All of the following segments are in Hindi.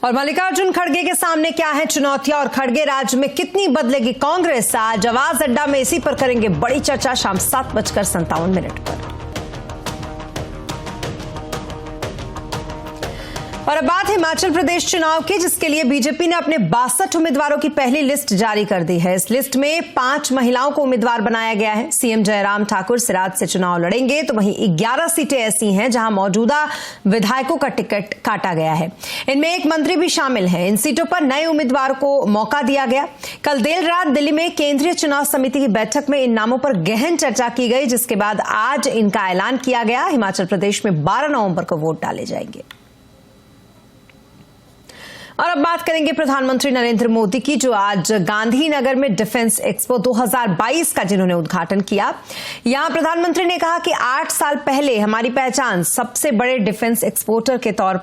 और मल्लिकार्जुन खड़गे के सामने क्या है चुनौतियां और खड़गे राज्य में कितनी बदलेगी कांग्रेस? आज आवाज अड्डा में इसी पर करेंगे बड़ी चर्चा शाम 7:57 पर। और अब बात हिमाचल प्रदेश चुनाव की, जिसके लिए बीजेपी ने अपने 62 उम्मीदवारों की पहली लिस्ट जारी कर दी है। इस लिस्ट में 5 महिलाओं को उम्मीदवार बनाया गया है। सीएम जयराम ठाकुर सिराज से चुनाव लड़ेंगे, तो वहीं 11 सीटें ऐसी हैं जहां मौजूदा विधायकों का टिकट काटा गया है। इनमें एक मंत्री भी शामिल है। इन सीटों पर नए उम्मीदवार को मौका दिया गया। कल देर रात दिल्ली में केंद्रीय चुनाव समिति की बैठक में इन नामों पर गहन चर्चा की गई, जिसके बाद आज इनका ऐलान किया गया। हिमाचल प्रदेश में 12 नवंबर को वोट डाले जाएंगे। और अब बात करेंगे प्रधानमंत्री नरेंद्र मोदी की, जो आज गांधीनगर में डिफेंस एक्सपो 2022 का जिन्होंने उद्घाटन किया। यहां प्रधानमंत्री ने कहा कि 8 साल पहले हमारी पहचान सबसे बड़े डिफेंस इंपोर्टर के तौर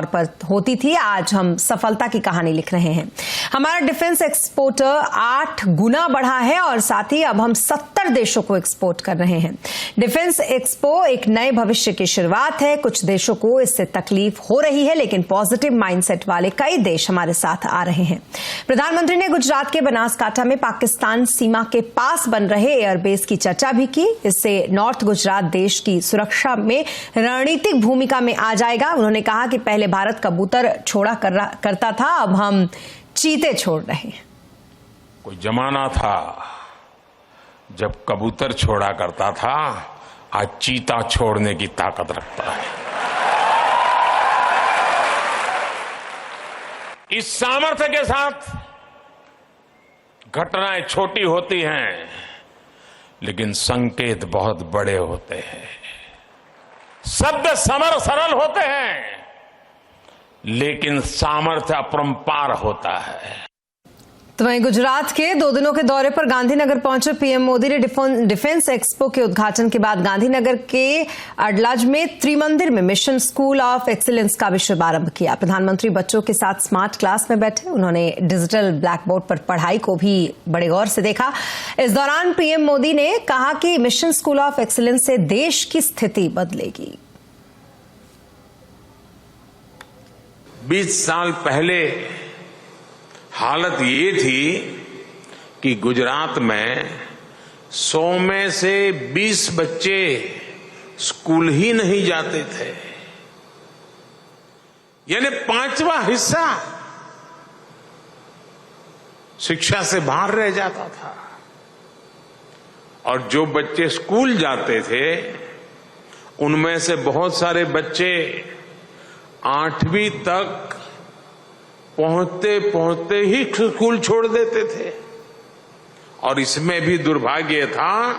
पर होती थी। आज हम सफलता की कहानी लिख रहे हैं। हमारा डिफेंस एक्सपोर्टर 8 गुना बढ़ा है और साथ ही अब हम 70 देशों को एक्सपोर्ट कर रहे हैं। डिफेंस एक्सपो एक नए भविष्य की शुरुआत है। कुछ देशों को इससे तकलीफ हो रही है, लेकिन पॉजिटिव माइंडसेट वाले कई देश हमारे साथ आ रहे हैं। प्रधानमंत्री ने गुजरात के बनासकांठा में पाकिस्तान सीमा के पास बन रहे एयरबेस की चर्चा भी की। इससे नॉर्थ गुजरात देश की सुरक्षा में रणनीतिक भूमिका में आ जाएगा। उन्होंने कहा कि पहले भारत कबूतर छोड़ा करता था, अब हम चीते छोड़ रहे हैं। कोई जमाना था जब कबूतर छोड़ा करता था, आज चीता छोड़ने की ताकत रखता है। इस सामर्थ्य के साथ घटनाएं छोटी होती हैं, लेकिन संकेत बहुत बड़े होते हैं। शब्द सरल होते हैं, लेकिन सामर्थ्य अपरंपार होता है। तो वहीं गुजरात के 2 दिनों के दौरे पर गांधीनगर पहुंचे पीएम मोदी ने डिफेंस एक्सपो के उद्घाटन के बाद गांधीनगर के अडलाज में त्रिमंदिर में मिशन स्कूल ऑफ एक्सीलेंस का भी शुभारंभ किया। प्रधानमंत्री बच्चों के साथ स्मार्ट क्लास में बैठे। उन्होंने डिजिटल ब्लैक बोर्ड पर पढ़ाई को भी बड़े गौर से देखा। इस दौरान पीएम मोदी ने कहा कि मिशन स्कूल ऑफ एक्सीलेंस से देश की स्थिति बदलेगी। 20 साल पहले हालत ये थी कि गुजरात में 100 में से 20 बच्चे स्कूल ही नहीं जाते थे, यानी 5वां हिस्सा शिक्षा से बाहर रह जाता था। और जो बच्चे स्कूल जाते थे, उनमें से बहुत सारे बच्चे 8वीं तक पहुंचते पहुंचते ही स्कूल छोड़ देते थे। और इसमें भी दुर्भाग्य था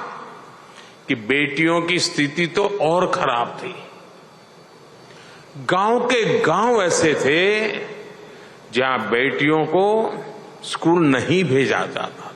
कि बेटियों की स्थिति तो और खराब थी। गांव के गांव ऐसे थे जहां बेटियों को स्कूल नहीं भेजा जाता।